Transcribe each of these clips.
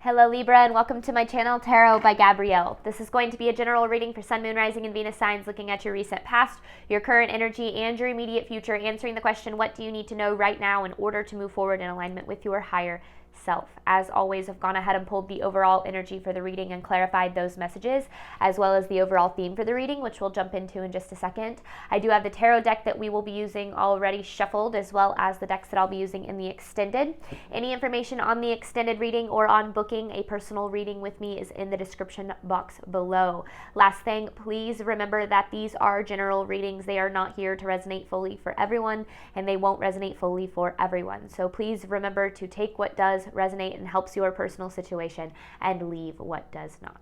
Hello Libra, and welcome to my channel, Tarot by Gabrielle. This is going to be a general reading for Sun, Moon, Rising, and Venus signs, looking at your recent past, your current energy, and your immediate future, answering the question, what do you need to know right now in order to move forward in alignment with your higher self? As always, I've gone ahead and pulled the overall energy for the reading and clarified those messages, as well as the overall theme for the reading, which we'll jump into in just a second. I do have the tarot deck that we will be using already shuffled, as well as the decks that I'll be using in the extended. Any information on the extended reading or on booking a personal reading with me is in the description box below. Last thing, please remember that these are general readings. They are not here to resonate fully for everyone, and they won't resonate fully for everyone. So please remember to take what does resonate and helps your personal situation and leave what does not.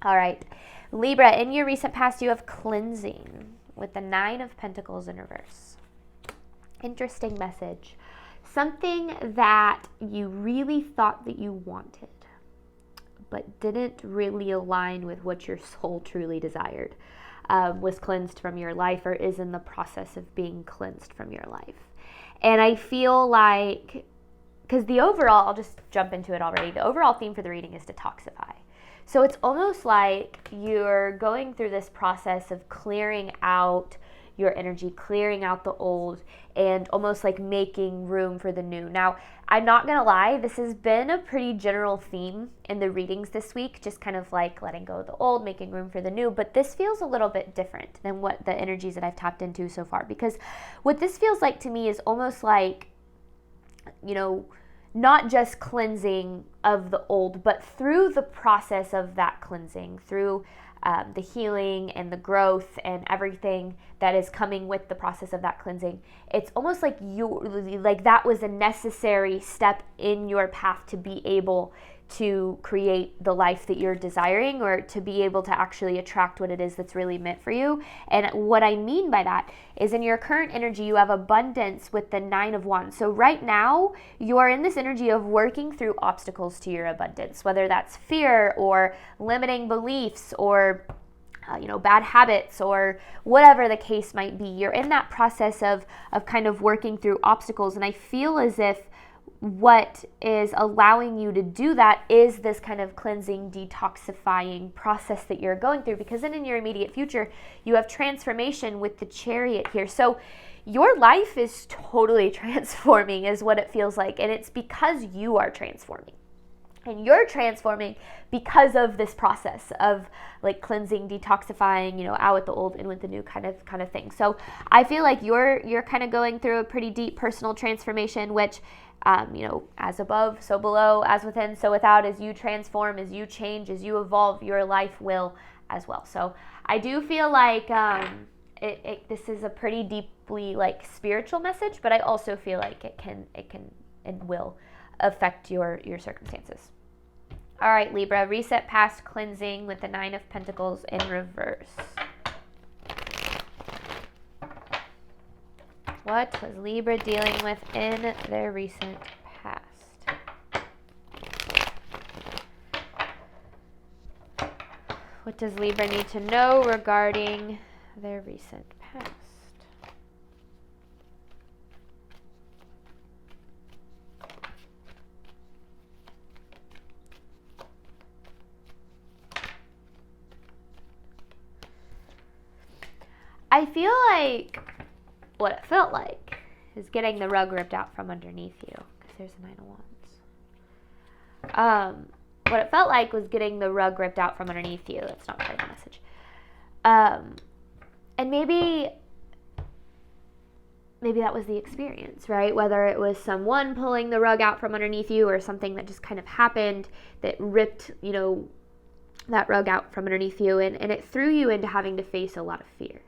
All right, Libra, in your recent past, you have cleansing with the 9 of Pentacles in reverse. Interesting message. Something that you really thought that you wanted, but didn't really align with what your soul truly desired, was cleansed from your life or is in the process of being cleansed from your life. And I feel like, because the overall, I'll just jump into it already, the overall theme for the reading is detoxify. So it's almost like you're going through this process of clearing out your energy, clearing out the old, and almost like making room for the new. Now, I'm not going to lie, this has been a pretty general theme in the readings this week, just kind of like letting go of the old, making room for the new, but this feels a little bit different than what the energies that I've tapped into so far, because what this feels like to me is almost like, you know, not just cleansing of the old, but through the process of that cleansing, through the healing and the growth and everything that is coming with the process of that cleansing, it's almost like that was a necessary step in your path to be able to create the life that you're desiring, or to be able to actually attract what it is that's really meant for you. And what I mean by that is, in your current energy, you have abundance with the 9 of Wands. So right now, you are in this energy of working through obstacles to your abundance, whether that's fear or limiting beliefs or bad habits or whatever the case might be. You're in that process of kind of working through obstacles. And I feel as if what is allowing you to do that is this kind of cleansing, detoxifying process that you're going through, because then in your immediate future, you have transformation with the Chariot here. So your life is totally transforming is what it feels like. And it's because you are transforming. And you're transforming because of this process of like cleansing, detoxifying, out with the old, in with the new kind of thing. So I feel like you're kind of going through a pretty deep personal transformation, which as above, so below, as within, so without. As you transform, as you change, as you evolve, your life will as well. So I do feel like this is a pretty deeply like spiritual message, but I also feel like it can and will affect your circumstances. All right, Libra, reset past cleansing with the 9 of Pentacles in reverse. What was Libra dealing with in their recent past? What does Libra need to know regarding their recent past? I feel like what it felt like is getting the rug ripped out from underneath you, because there's the 9 of Wands. What it felt like was getting the rug ripped out from underneath you. That's not part of the message. And maybe that was the experience, right? Whether it was someone pulling the rug out from underneath you, or something that just kind of happened that ripped, that rug out from underneath you, and it threw you into having to face a lot of fear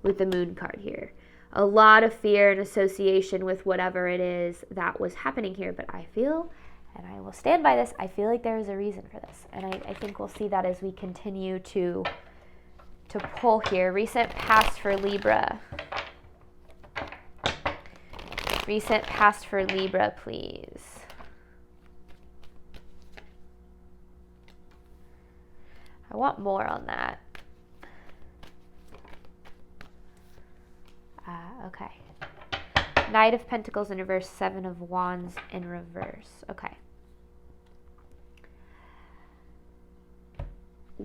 with the Moon card here. A lot of fear and association with whatever it is that was happening here. But I feel, and I will stand by this, I feel like there is a reason for this. And I think we'll see that as we continue to pull here. Recent past for Libra. Recent past for Libra, please. I want more on that. Okay. Knight of Pentacles in reverse, 7 of Wands in reverse. Okay.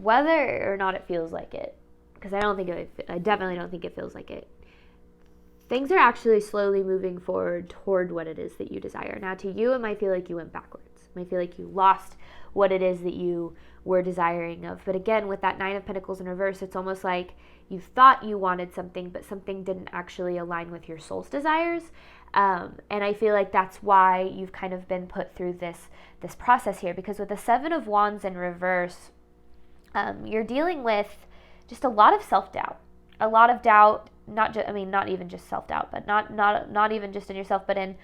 whether or not it feels like it, because I definitely don't think it feels like it, things are actually slowly moving forward toward what it is that you desire. Now, to you, it might feel like you went backwards. It might feel like you lost what it is that you were desiring of. But again, with that Nine of Pentacles in reverse, it's almost like you thought you wanted something, but something didn't actually align with your soul's desires. And I feel like that's why you've kind of been put through this process here, because with the Seven of Wands in reverse, you're dealing with just a lot of self-doubt, a lot of doubt, not even just self-doubt, but not even just in yourself, but in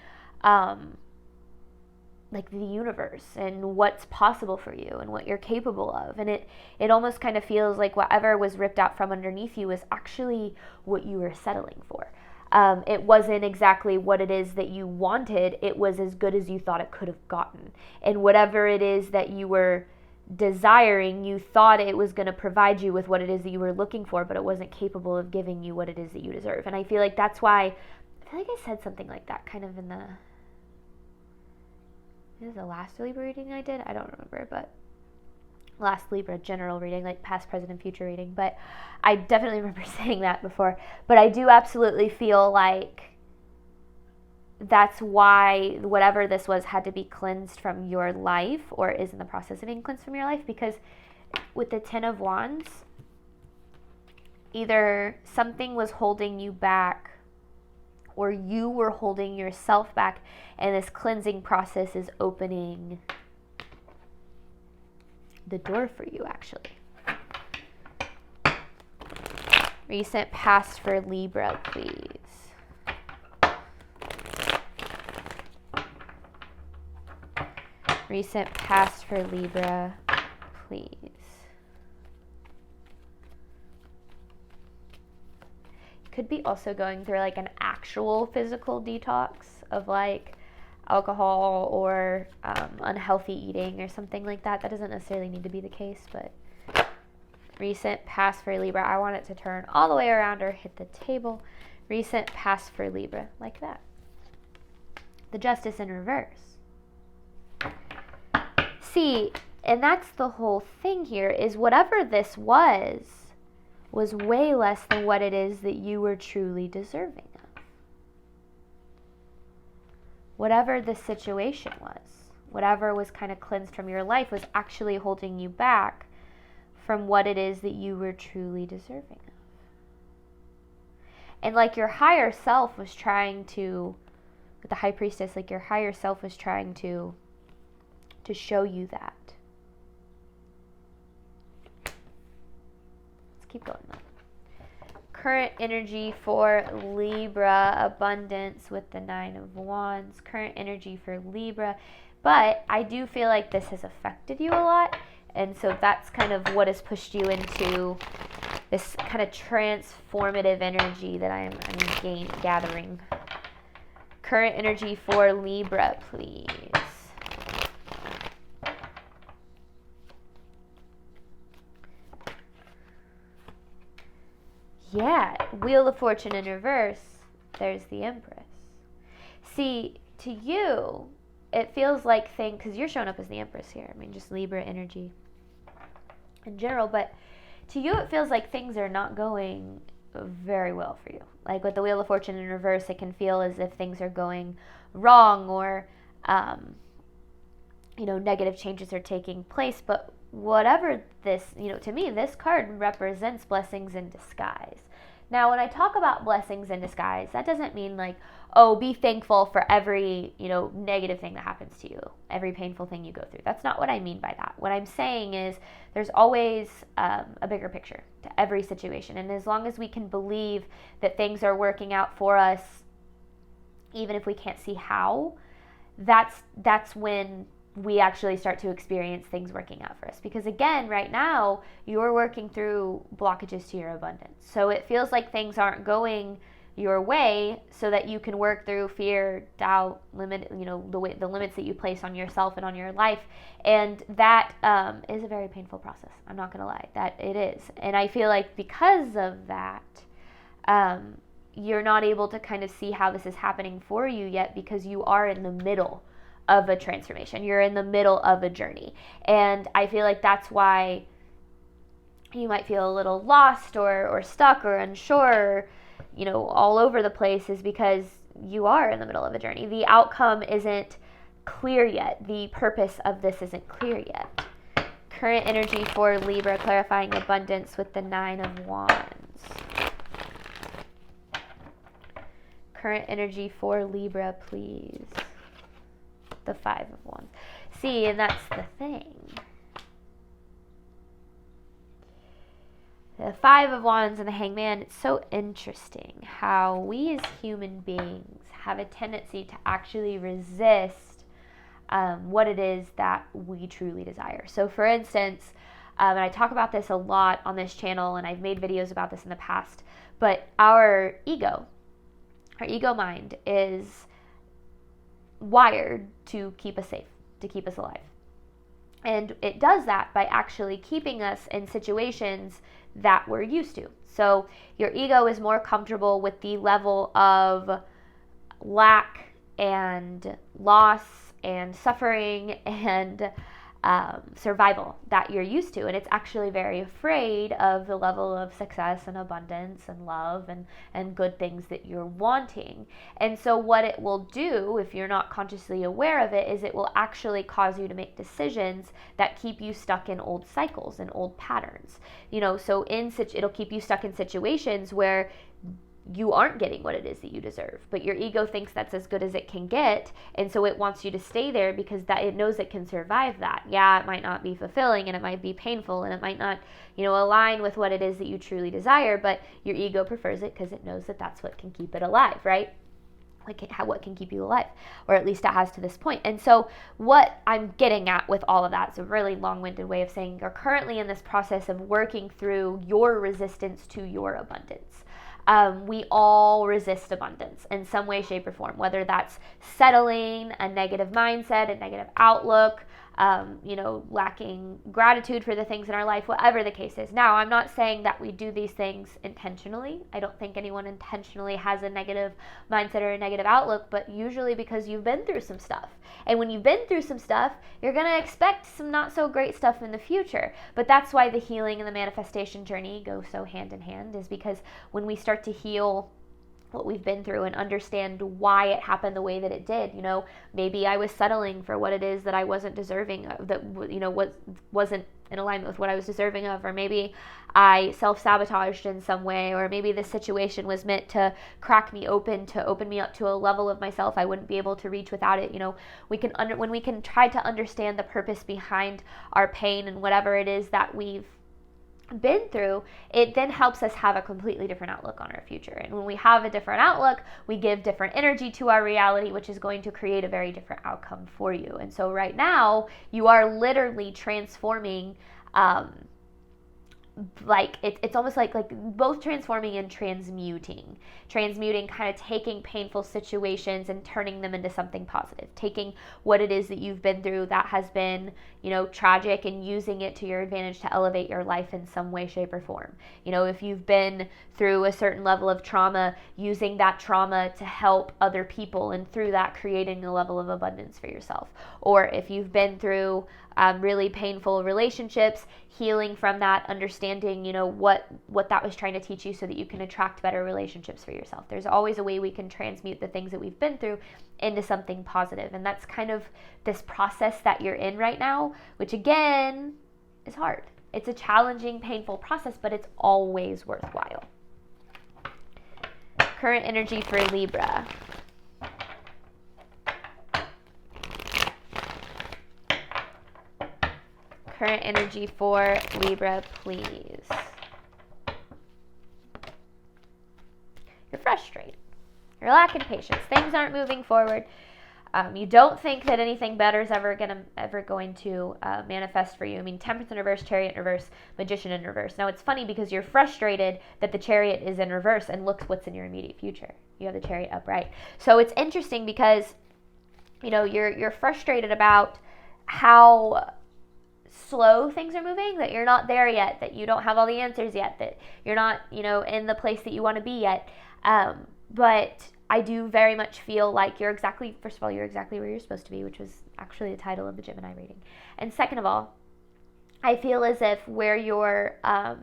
like the universe and what's possible for you and what you're capable of. And it almost kind of feels like whatever was ripped out from underneath you was actually what you were settling for. It wasn't exactly what it is that you wanted. It was as good as you thought it could have gotten. And whatever it is that you were desiring, you thought it was going to provide you with what it is that you were looking for, but it wasn't capable of giving you what it is that you deserve. And I feel like that's why, I feel like I said something like that kind of in the last Libra reading I did. I don't remember, but last Libra general reading, like past, present, and future reading. But I definitely remember saying that before. But I do absolutely feel like that's why whatever this was had to be cleansed from your life, or is in the process of being cleansed from your life, because with the Ten of Wands, either something was holding you back or you were holding yourself back, and this cleansing process is opening the door for you, actually. Recent past for Libra, please. Recent past for Libra, please. Could be also going through like an actual physical detox of like alcohol or unhealthy eating or something like that. That doesn't necessarily need to be the case, but recent past for Libra. I want it to turn all the way around or hit the table. Recent past for Libra, like that. The Justice in reverse. See, and that's the whole thing here, is whatever this was way less than what it is that you were truly deserving of. Whatever the situation was, whatever was kind of cleansed from your life, was actually holding you back from what it is that you were truly deserving of. And like your higher self was trying to, with the High Priestess, like your higher self was trying to show you that. Keep going though. Current energy for Libra, abundance with the Nine of Wands. Current energy for Libra. But I do feel like this has affected you a lot. And so that's kind of what has pushed you into this kind of transformative energy that I'm gathering. Current energy for Libra, please. Yeah, Wheel of Fortune in reverse, there's the Empress. See, to you, it feels like because you're showing up as the Empress here. I mean, just Libra energy in general. But to you, it feels like things are not going very well for you. Like with the Wheel of Fortune in reverse, it can feel as if things are going wrong or, negative changes are taking place. But whatever this, to me, this card represents blessings in disguise. Now, when I talk about blessings in disguise, that doesn't mean like, oh, be thankful for every, negative thing that happens to you, every painful thing you go through. That's not what I mean by that. What I'm saying is there's always a bigger picture to every situation. And as long as we can believe that things are working out for us, even if we can't see how, that's when we actually start to experience things working out for us. Because again, right now, you're working through blockages to your abundance. So it feels like things aren't going your way so that you can work through fear, doubt, limit, the limits that you place on yourself and on your life. And that is a very painful process. I'm not going to lie, that it is. And I feel like because of that, you're not able to kind of see how this is happening for you yet, because you are in the middle of a transformation. You're in the middle of a journey. And I feel like that's why you might feel a little lost or stuck or unsure, all over the place, is because you are in the middle of a journey. The outcome isn't clear yet. The purpose of this isn't clear yet. Current energy for Libra, clarifying abundance with the 9 of Wands. Current energy for Libra, please. The 5 of Wands. See, and that's the thing. The 5 of Wands and the Hangman, it's so interesting how we as human beings have a tendency to actually resist what it is that we truly desire. So for instance, and I talk about this a lot on this channel, and I've made videos about this in the past, but our ego mind is wired to keep us safe, to keep us alive. And it does that by actually keeping us in situations that we're used to. So your ego is more comfortable with the level of lack and loss and suffering and survival that you're used to. And it's actually very afraid of the level of success and abundance and love and good things that you're wanting. And so what it will do, if you're not consciously aware of it, is it will actually cause you to make decisions that keep you stuck in old cycles and old patterns. So it'll keep you stuck in situations where you aren't getting what it is that you deserve, but your ego thinks that's as good as it can get, and so it wants you to stay there because that it knows it can survive that. Yeah, it might not be fulfilling, and it might be painful, and it might not, align with what it is that you truly desire, but your ego prefers it because it knows that that's what can keep it alive, right? What can keep you alive, or at least it has to this point. And so what I'm getting at with all of that is a really long-winded way of saying you're currently in this process of working through your resistance to your abundance. We all resist abundance in some way, shape, or form, whether that's settling, a negative mindset, a negative outlook, lacking gratitude for the things in our life, whatever the case is. Now, I'm not saying that we do these things intentionally. I don't think anyone intentionally has a negative mindset or a negative outlook, but usually because you've been through some stuff. And when you've been through some stuff, you're going to expect some not so great stuff in the future. But that's why the healing and the manifestation journey go so hand in hand, is because when we start to heal what we've been through and understand why it happened the way that it did. Maybe I was settling for what it is that I wasn't deserving of, that, wasn't in alignment with what I was deserving of, or maybe I self-sabotaged in some way, or maybe the situation was meant to crack me open, to open me up to a level of myself I wouldn't be able to reach without it. When we can try to understand the purpose behind our pain and whatever it is that we've been through, it then helps us have a completely different outlook on our future. And when we have a different outlook, we give different energy to our reality, which is going to create a very different outcome for you. And so right now, you are literally transforming, it's almost like both transforming and transmuting, kind of taking painful situations and turning them into something positive, taking what it is that you've been through that has been, tragic, and using it to your advantage to elevate your life in some way, shape, or form. If you've been through a certain level of trauma, using that trauma to help other people, and through that creating a level of abundance for yourself. Or if you've been through really painful relationships, healing from that, understanding, what that was trying to teach you so that you can attract better relationships for yourself. There's always a way we can transmute the things that we've been through into something positive. And that's kind of this process that you're in right now, which again is hard. It's a challenging, painful process, but it's always worthwhile. Current energy for Libra. Current energy for Libra, please. You're frustrated. You're lacking patience. Things aren't moving forward. You don't think that anything better is ever going to manifest for you. I mean, Temperance in reverse, Chariot in reverse, Magician in reverse. Now, it's funny because you're frustrated that the Chariot is in reverse, and look what's in your immediate future. You have the Chariot upright. So it's interesting because, you're frustrated about how slow things are moving, that you're not there yet, that you don't have all the answers yet, that you're not, in the place that you want to be yet. But I do very much feel like you're exactly where you're supposed to be, which was actually the title of the Gemini reading. And second of all, I feel as if where you're at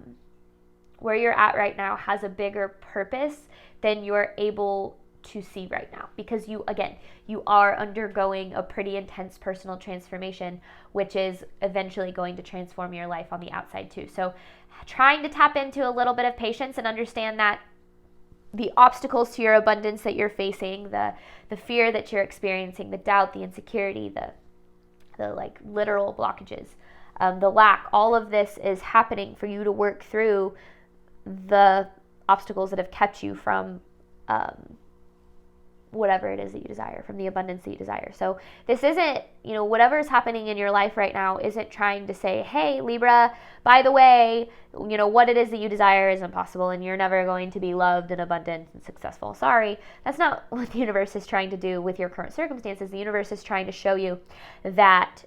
right now has a bigger purpose than you're able to see right now, because you are undergoing a pretty intense personal transformation, which is eventually going to transform your life on the outside too. So trying to tap into a little bit of patience and understand that the obstacles to your abundance that you're facing, the fear that you're experiencing, the doubt, the insecurity, the like literal blockages, the lack, all of this is happening for you to work through the obstacles that have kept you from whatever it is that you desire, from the abundance that you desire. So this isn't, whatever is happening in your life right now isn't trying to say, hey, Libra, by the way, what it is that you desire is impossible and you're never going to be loved and abundant and successful. Sorry, that's not what the universe is trying to do with your current circumstances. The universe is trying to show you that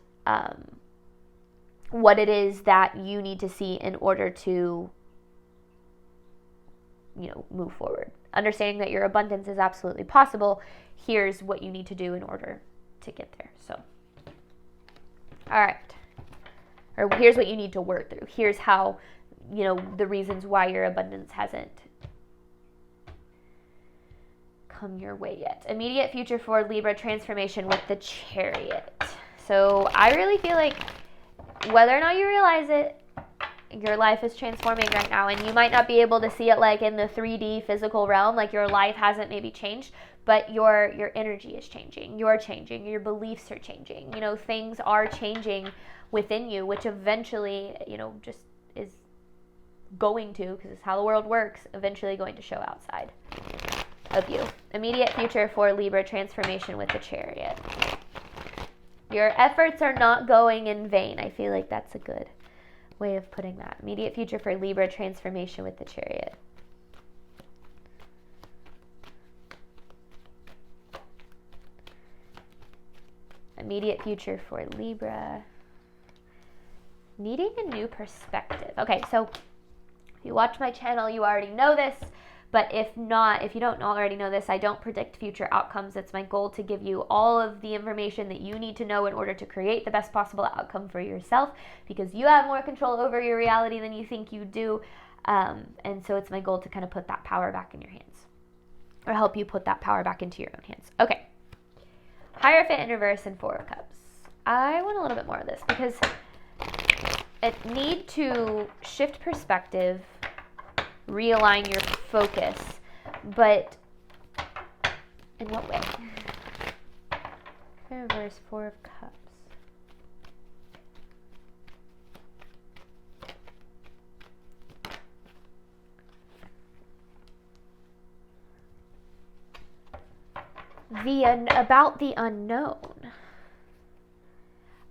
what it is that you need to see in order to move forward. Understanding that your abundance is absolutely possible. Here's what you need to do in order to get there. So, all right. Or here's what you need to work through. Here's how, the reasons why your abundance hasn't come your way yet. Immediate future for Libra transformation with the Chariot. So I really feel like whether or not you realize it, your life is transforming right now, and you might not be able to see it like in the 3D physical realm, like your life hasn't maybe changed, but your energy is changing. You're changing. Your beliefs are changing. Things are changing within you, which eventually, just is going to, because it's how the world works, eventually going to show outside of you. Immediate future for Libra transformation with the Chariot. Your efforts are not going in vain. I feel like that's a good way of putting that. Immediate future for Libra transformation with the Chariot. Immediate future for Libra. Needing a new perspective. Okay, so if you watch my channel, you already know this. But if not, if you don't already know this, I don't predict future outcomes. It's my goal to give you all of the information that you need to know in order to create the best possible outcome for yourself, because you have more control over your reality than you think you do. And so it's my goal to kind of put that power back in your hands, or help you put that power back into your own hands. Okay. Hierophant in reverse and Four of Cups. I want a little bit more of this because it need to shift perspective, realign your focus, but in what way? Reverse, Four of Cups. About the unknown.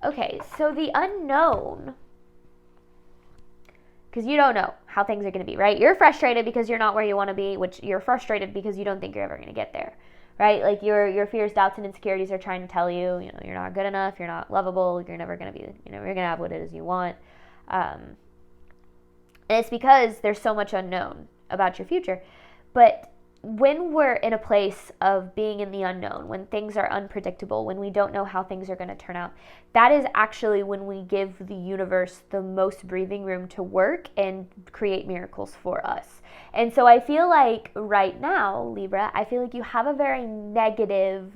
Okay, so the unknown, because you don't know how things are going to be, right? You're frustrated because you're not where you want to be, which you're frustrated because you don't think you're ever going to get there, right? Like your fears, doubts, and insecurities are trying to tell you, you're not good enough, you're not lovable, you're never going to be, you're going to have what it is you want. And it's because there's so much unknown about your future. But when we're in a place of being in the unknown, when things are unpredictable, when we don't know how things are going to turn out, that is actually when we give the universe the most breathing room to work and create miracles for us. And so I feel like right now, Libra, I feel like you have a very negative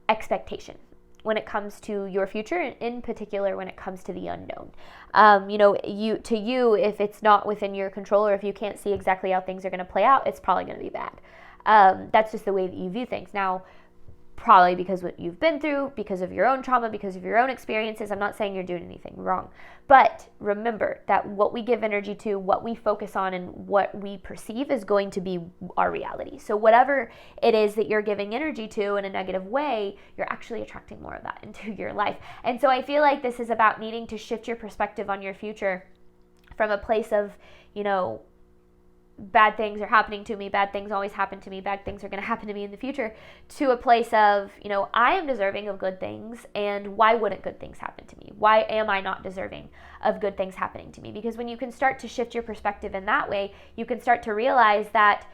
expectation when it comes to your future, and in particular when it comes to the unknown. If it's not within your control, or if you can't see exactly how things are going to play out, it's probably going to be bad. That's just the way that you view things. Now, probably because what you've been through, because of your own trauma, because of your own experiences. I'm not saying you're doing anything wrong, but remember that what we give energy to, what we focus on, and what we perceive is going to be our reality. So whatever it is that you're giving energy to in a negative way, you're actually attracting more of that into your life. And so I feel like this is about needing to shift your perspective on your future from a place of, bad things are happening to me, bad things always happen to me, bad things are going to happen to me in the future, to a place of, I am deserving of good things, and why wouldn't good things happen to me? Why am I not deserving of good things happening to me? Because when you can start to shift your perspective in that way, you can start to realize that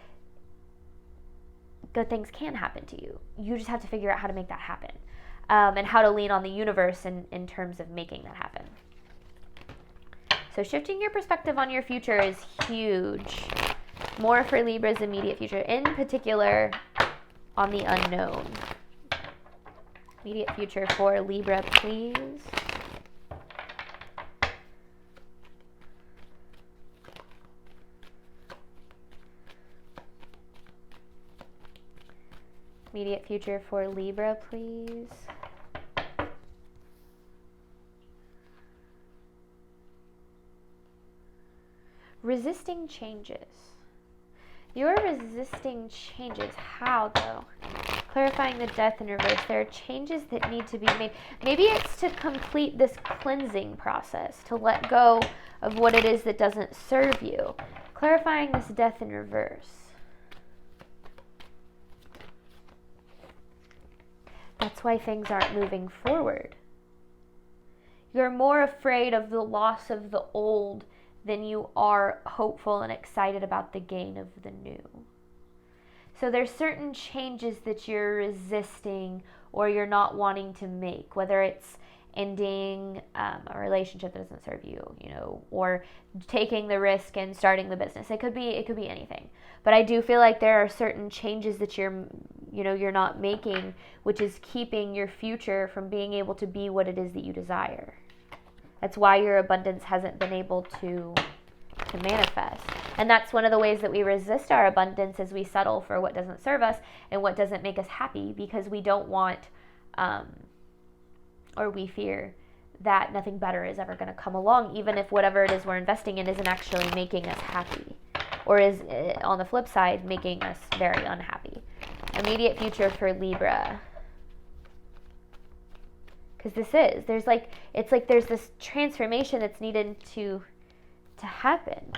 good things can happen to you. You just have to figure out how to make that happen, and how to lean on the universe in terms of making that happen. So shifting your perspective on your future is huge. More for Libra's immediate future, in particular on the unknown. Immediate future for Libra, please. Immediate future for Libra, please. Resisting changes. You're resisting changes. How, though? Clarifying the death in reverse. There are changes that need to be made. Maybe it's to complete this cleansing process, to let go of what it is that doesn't serve you. Clarifying this death in reverse. That's why things aren't moving forward. You're more afraid of the loss of the old than you are hopeful and excited about the gain of the new. So there's certain changes that you're resisting or you're not wanting to make, whether it's ending a relationship that doesn't serve you, or taking the risk and starting the business. It could be anything. But I do feel like there are certain changes that you're not making, which is keeping your future from being able to be what it is that you desire. That's why your abundance hasn't been able to manifest. And that's one of the ways that we resist our abundance, is we settle for what doesn't serve us and what doesn't make us happy, because we don't want or we fear that nothing better is ever going to come along, even if whatever it is we're investing in isn't actually making us happy, or is, on the flip side, making us very unhappy. Immediate future for Libra. Because there's this transformation that's needed to happen.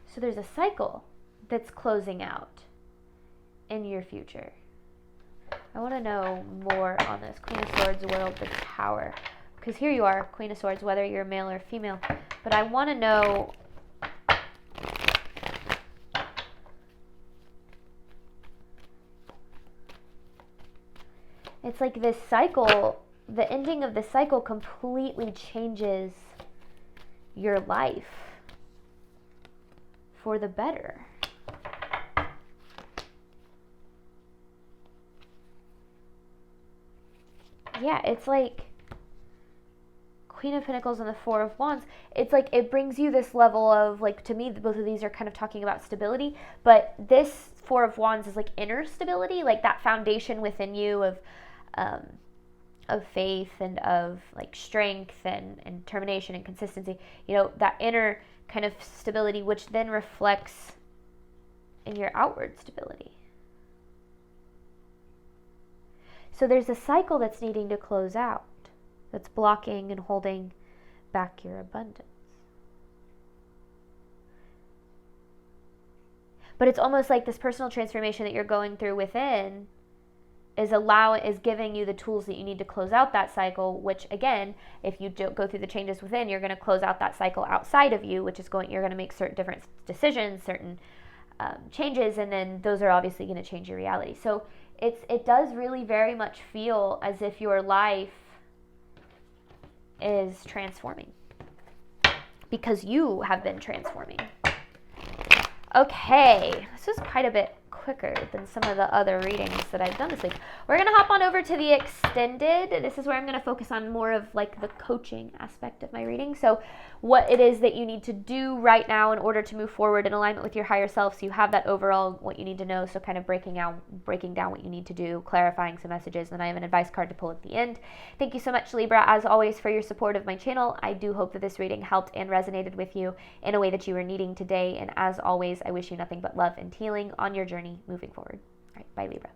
So there's a cycle that's closing out in your future. I want to know more on this. Queen of Swords, World, the Tower. Because here you are, Queen of Swords, whether you're male or female. But I want to know... It's like this cycle, the ending of the cycle completely changes your life for the better. Yeah, it's like Queen of Pentacles and the Four of Wands. It's like it brings you this level of, like, to me, both of these are kind of talking about stability, but this Four of Wands is like inner stability, like that foundation within you of faith and of like strength and determination and consistency, that inner kind of stability, which then reflects in your outward stability. So there's a cycle that's needing to close out, that's blocking and holding back your abundance. But it's almost like this personal transformation that you're going through within is giving you the tools that you need to close out that cycle, which again, if you don't go through the changes within, you're going to close out that cycle outside of you, which is you're going to make certain different decisions, certain changes, and then those are obviously going to change your reality. So it does really very much feel as if your life is transforming, because you have been transforming. Okay, this was quite a bit quicker than some of the other readings that I've done this week. We're going to hop on over to the extended. This is where I'm going to focus on more of like the coaching aspect of my reading. So what it is that you need to do right now in order to move forward in alignment with your higher self, so you have that overall what you need to know. So kind of breaking down what you need to do, clarifying some messages. Then I have an advice card to pull at the end. Thank you so much, Libra, as always, for your support of my channel. I do hope that this reading helped and resonated with you in a way that you were needing today. And as always, I wish you nothing but love and healing on your journey moving forward. All right, bye, Libra.